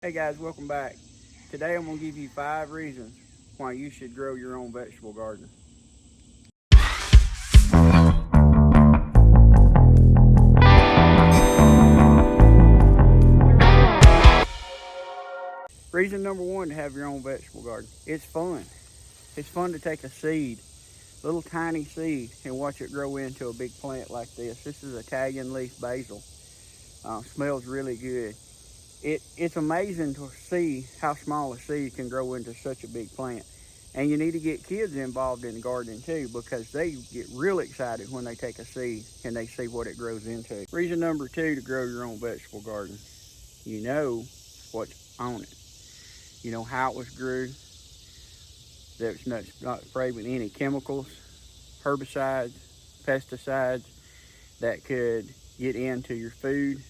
Hey guys, welcome back. Today I'm going to give you 5 reasons why you should grow your own vegetable garden. Reason number one to have your own vegetable garden. It's fun. It's fun to take a seed, little tiny seed, and watch it grow into a big plant like this. This is Italian leaf basil. Smells really good. It's amazing to see how small a seed can grow into such a big plant. And you need to get kids involved in gardening too, because they get real excited when they take a seed and they see what it grows into. Reason number two to grow your own vegetable garden. You know what's on it. You know how it was grew, that it's not sprayed with any chemicals, herbicides, pesticides that could get into your food.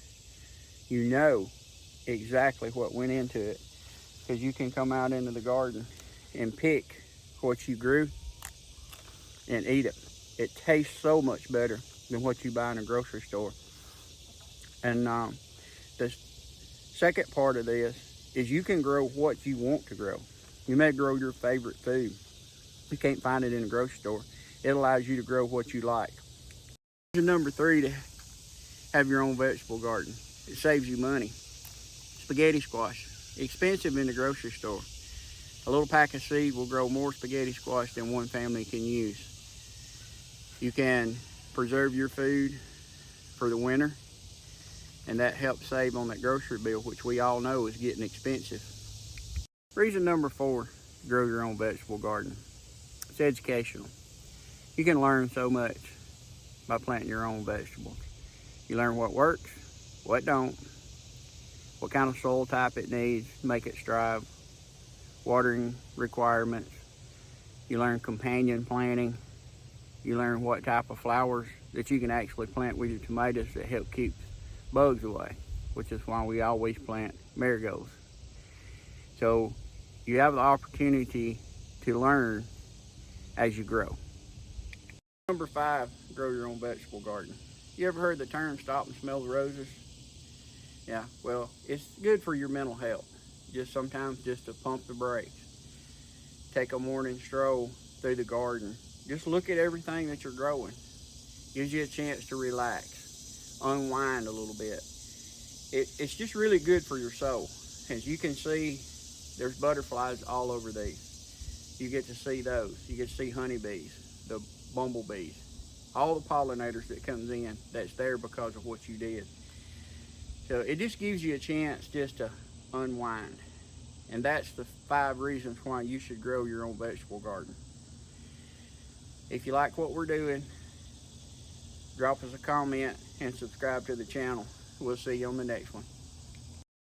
You know exactly what went into it, because you can come out into the garden and pick what you grew and eat it. It tastes so much better than what you buy in a grocery store. And the second part of this is you can grow what you want to grow. You may grow your favorite food. You can't find it in a grocery store. It allows you to grow what you like. Number three, to have your own vegetable garden. It saves you money. Spaghetti squash, expensive in the grocery store. A little pack of seed will grow more spaghetti squash than one family can use. You can preserve your food for the winter, and that helps save on that grocery bill, which we all know is getting expensive. Reason number four to grow your own vegetable garden. It's educational. You can learn so much by planting your own vegetables. You learn what works, what don't, what kind of soil type it needs to make it strive, watering requirements. You learn companion planting. You learn what type of flowers that you can actually plant with your tomatoes that help keep bugs away, which is why we always plant marigolds. So you have the opportunity to learn as you grow. Number five, grow your own vegetable garden. You ever heard the term stop and smell the roses? Yeah, well, it's good for your mental health. Just to pump the brakes. Take a morning stroll through the garden. Just look at everything that you're growing. Gives you a chance to relax, unwind a little bit. It's just really good for your soul. As you can see, there's butterflies all over these. You get to see those. You get to see honeybees, the bumblebees, all the pollinators that comes in that's there because of what you did. So it just gives you a chance just to unwind. And that's the 5 reasons why you should grow your own vegetable garden. If you like what we're doing, drop us a comment and subscribe to the channel. We'll see you on the next one.